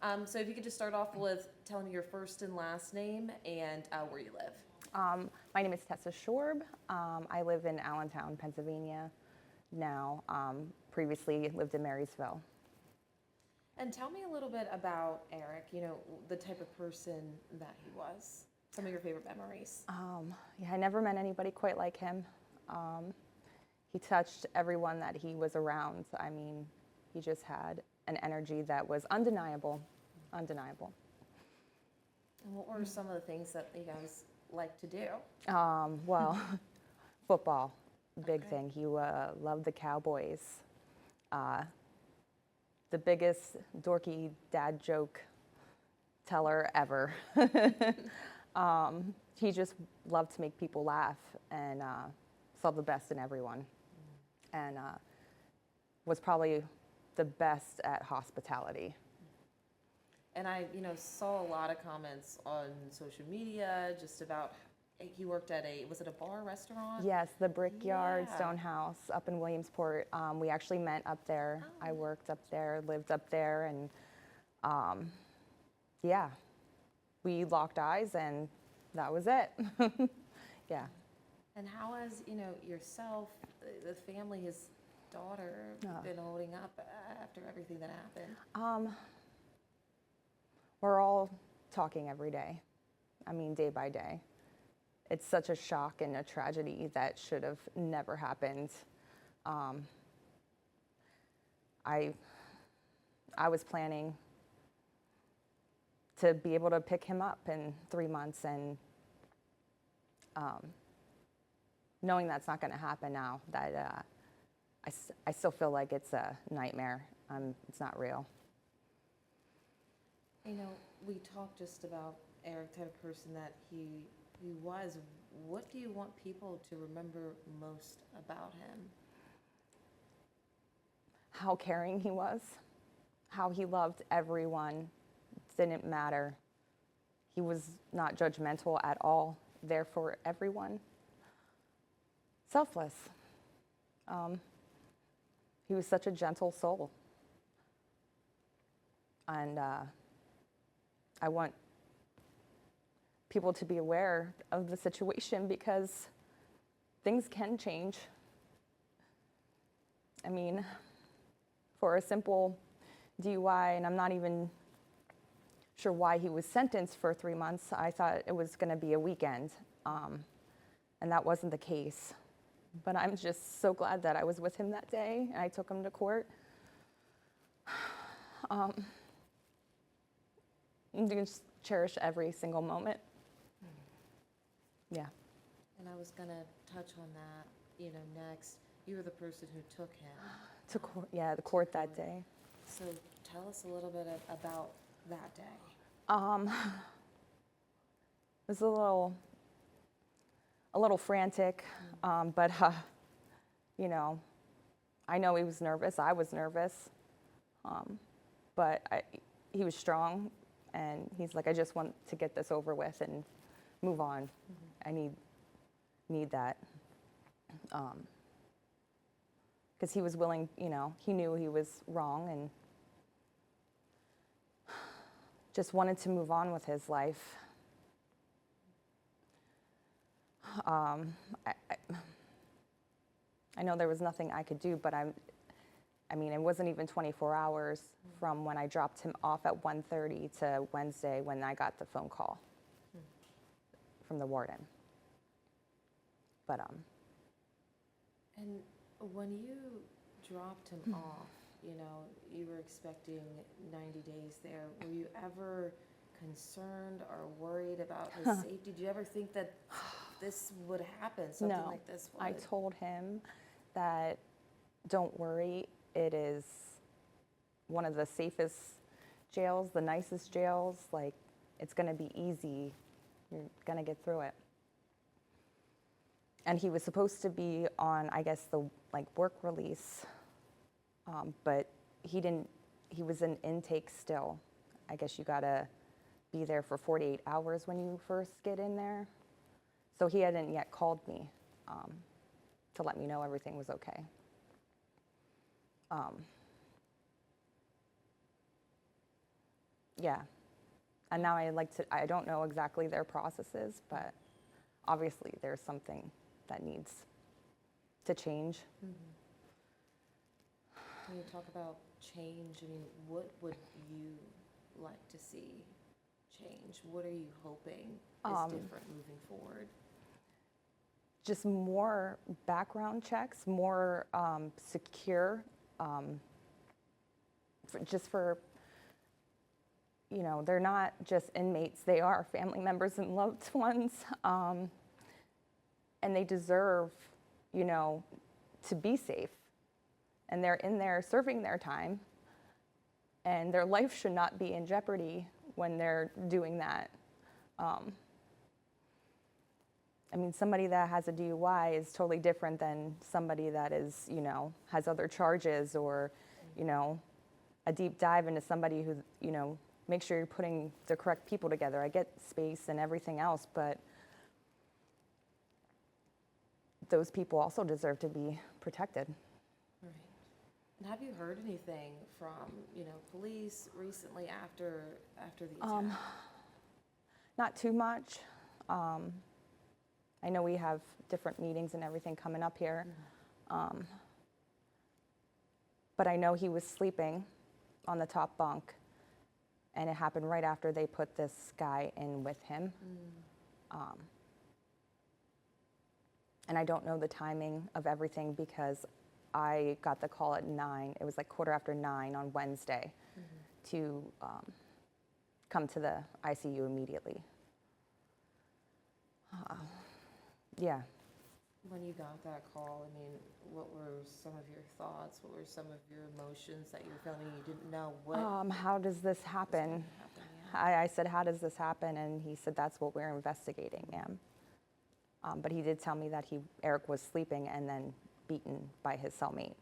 So if you could just start off with telling me your first and last name and where you live. My name is Tessa Shorb. I live in Allentown, Pennsylvania now. Previously lived in Marysville. And tell me a little bit about Erick, the type of person that he was. Some of your favorite memories. Yeah, I never met anybody quite like him. He touched everyone that he was around. I mean, he just had an energy that was undeniable, undeniable. And what were some of the things that you guys like to do? Well, football, big Okay. thing. He loved the Cowboys. The biggest dorky dad joke teller ever. He just loved to make people laugh and saw the best in everyone. And was probably the best at hospitality. And I, saw a lot of comments on social media just about he worked at was it a bar restaurant? Yes, the Brickyard Yeah. Stone House up in Williamsport. We actually met up there. Oh. I worked up there, lived up there, and yeah, we locked eyes and that was it. Yeah. And how has, yourself, the family, his daughter, been holding up after everything that happened? We're all talking every day. I mean, day by day. It's such a shock and a tragedy that should have never happened. I was planning to be able to pick him up in 3 months, and knowing that's not going to happen now, that I still feel like it's a nightmare. It's not real. We talked just about Erick, type of person that he was. What do you want people to remember most about him? How caring he was, how he loved everyone, didn't matter. He was not judgmental at all, there for everyone. Selfless. He was such a gentle soul. And I want people to be aware of the situation because things can change. I mean, for a simple DUI, and I'm not even sure why he was sentenced for 3 months. I thought it was going to be a weekend, and that wasn't the case. But I'm just so glad that I was with him that day, and I took him to court. You just cherish every single moment. Yeah. And I was going to touch on that, next. You were the person who took him. To court, yeah, the court that day. So tell us a little bit about that day. It was a little frantic, but I know he was nervous. I was nervous, but he was strong, and he's like, I just want to get this over with and move on. I need that, because he was willing. He knew he was wrong and just wanted to move on with his life. I know there was nothing I could do, but I mean, it wasn't even 24 hours from when I dropped him off at 1:30 to Wednesday when I got the phone call from the warden. But And when you dropped him off, you were expecting 90 days there. Were you ever concerned or worried about his safety? Did you ever think that this would happen, something no, like this would? I told him that don't worry, it is one of the safest jails, the nicest jails. Like, it's going to be easy. You're going to get through it. And he was supposed to be on, I guess, the work release, but he didn't. He was in intake still. I guess you gotta be there for 48 hours when you first get in there. So he hadn't yet called me to let me know everything was okay. yeah. And now I don't know exactly their processes, but obviously there's something that needs to change. When you talk about change, I mean, what would you like to see change? What are you hoping is different moving forward? Just more background checks, more secure, for they're not just inmates, they are family members and loved ones, and they deserve, to be safe. And they're in there serving their time, and their life should not be in jeopardy when they're doing that. I mean, somebody that has a DUI is totally different than somebody that is, has other charges, or, a deep dive into somebody who, make sure you're putting the correct people together. I get space and everything else, but those people also deserve to be protected. Right. And have you heard anything from, police recently after the attack? Not too much. I know we have different meetings and everything coming up here. But I know he was sleeping on the top bunk, and it happened right after they put this guy in with him. And I don't know the timing of everything because I got the call at 9. It was like 9:15 on Wednesday to come to the ICU immediately. Yeah. When you got that call, I mean, what were some of your thoughts? What were some of your emotions that you were feeling? You didn't know what how does this happen? Yeah. I said, how does this happen? And he said, that's what we're investigating, ma'am. But he did tell me that Erick was sleeping and then beaten by his cellmate.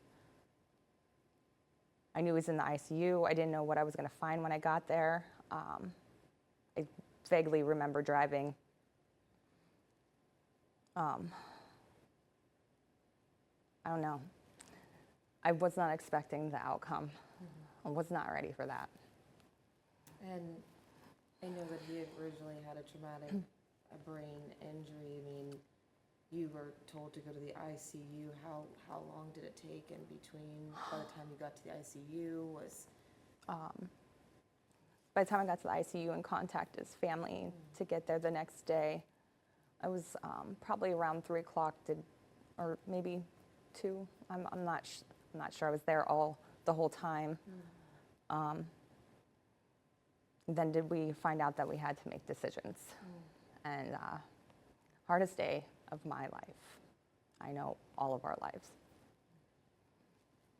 I knew he was in the ICU. I didn't know what I was going to find when I got there. I vaguely remember driving. I don't know. I was not expecting the outcome. I was not ready for that. And I know that he had originally had a traumatic brain injury. I mean, you were told to go to the ICU. How long did it take in between by the time you got to the ICU? By the time I got to the ICU and contacted his family to get there the next day, I was probably around 3 o'clock, or maybe 2. I'm not sure. I was there the whole time. Then did we find out that we had to make decisions. And hardest day of my life. I know all of our lives.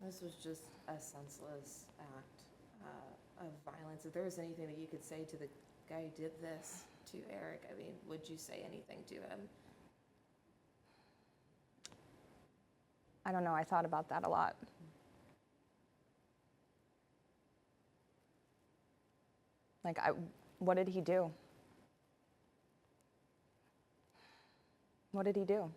This was just a senseless act of violence. If there was anything that you could say to the guy who did this to Erick, I mean, would you say anything to him? I don't know. I thought about that a lot. Like, what did he do? What did he do?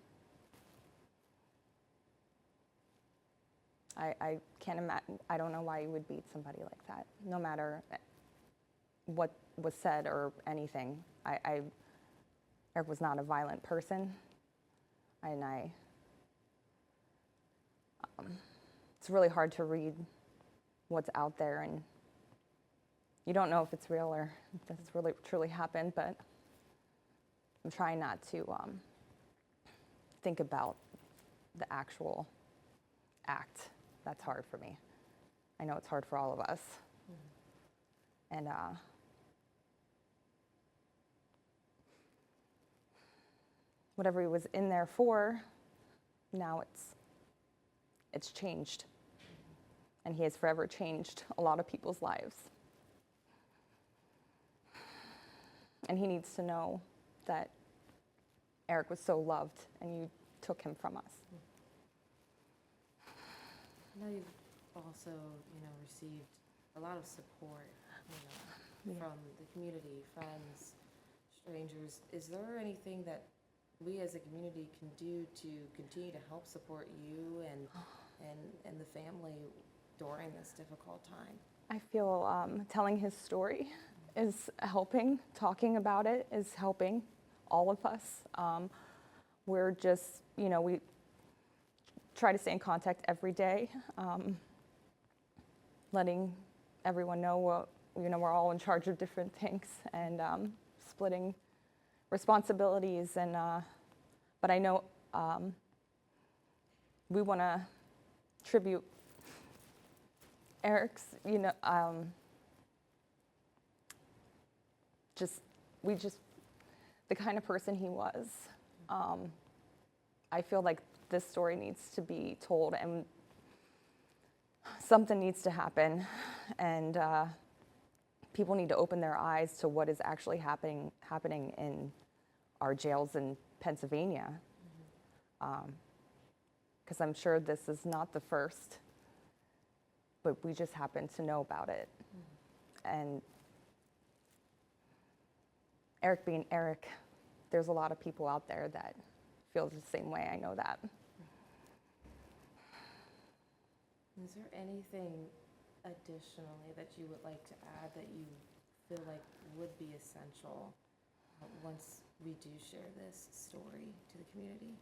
I can't imagine. I don't know why you would beat somebody like that, no matter what was said or anything. Erick was not a violent person, and it's really hard to read what's out there, and you don't know if it's real or if this really truly happened, but I'm trying not to think about the actual act. That's hard for me. I know it's hard for all of us. And whatever he was in there for, now it's changed. And he has forever changed a lot of people's lives. And he needs to know that Erick was so loved and you took him from us. I know you've also, received a lot of support, from the community, friends, strangers. Is there anything that we as a community can do to continue to help support you and the family during this difficult time? I feel telling his story is helping. Talking about it is helping all of us. We're just, we try to stay in contact every day, letting everyone know we're all in charge of different things, and splitting responsibilities. And but I know we want to tribute Erick's, the kind of person he was. I feel like this story needs to be told, and something needs to happen, and people need to open their eyes to what is actually happening in our jails in Pennsylvania. Because I'm sure this is not the first, but we just happen to know about it. And Erick being Erick, there's a lot of people out there that feel the same way. I know that. Is there anything additionally that you would like to add that you feel like would be essential once we do share this story to the community?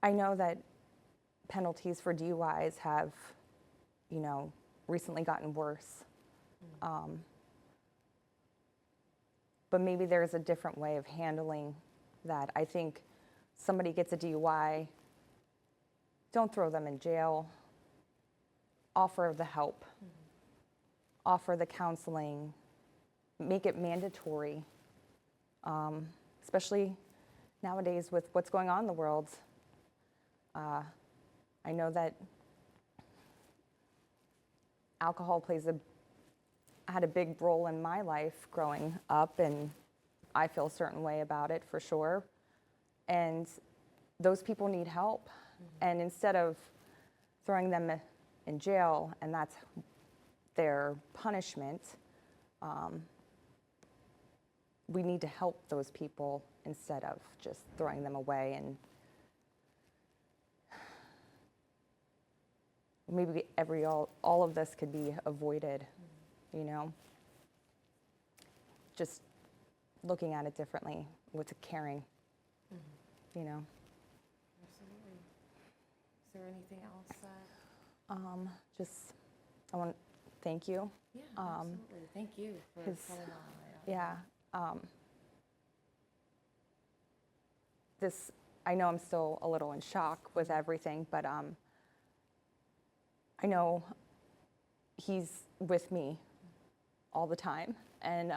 I know that penalties for DUIs have, recently gotten worse. But maybe there's a different way of handling that. I think somebody gets a DUI, don't throw them in jail. Offer the help, offer the counseling, make it mandatory, especially nowadays with what's going on in the world. I know that alcohol had a big role in my life growing up, and I feel a certain way about it for sure. And those people need help. And instead of throwing them in jail and that's their punishment, we need to help those people instead of just throwing them away. And maybe all of this could be avoided, just looking at it differently with caring, Absolutely. Is there anything else that? I want to thank you. Yeah, absolutely. Thank you for coming on. Yeah. I know I'm still a little in shock with everything, but I know he's with me all the time, and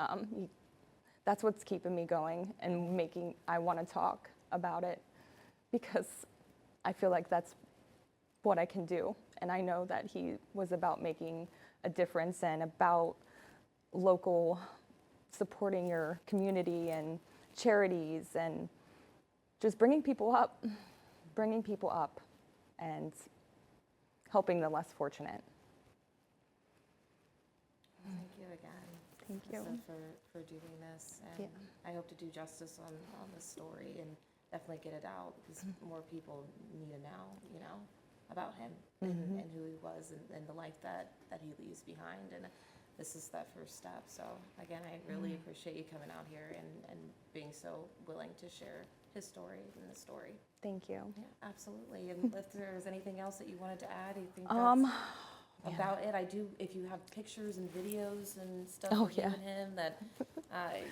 that's what's keeping me going and I want to talk about it, because I feel like that's what I can do. And I know that he was about making a difference and about local, supporting your community and charities and just bringing people up and helping the less fortunate. Thank you again. Thank you. Also for doing this, and I hope to do justice on this story and definitely get it out, because more people need to know, about him and who he was and the life that he leaves behind. And this is that first step. So again, I really appreciate you coming out here and being so willing to share his story and the story. Thank you. Yeah, absolutely. And if there's anything else that you wanted to add, you think that's about it? I do, if you have pictures and videos and stuff of you and him that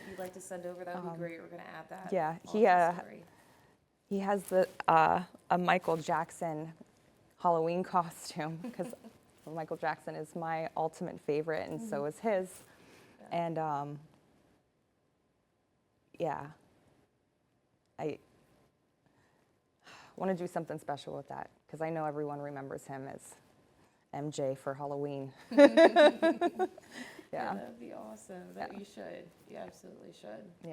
you'd like to send over, that would be great. We're going to add that. Yeah, he has a Michael Jackson Halloween costume, because Michael Jackson is my ultimate favorite, and so is his. And I want to do something special with that, because I know everyone remembers him as MJ for Halloween. Yeah, that would be awesome. You should. You absolutely should. Yeah.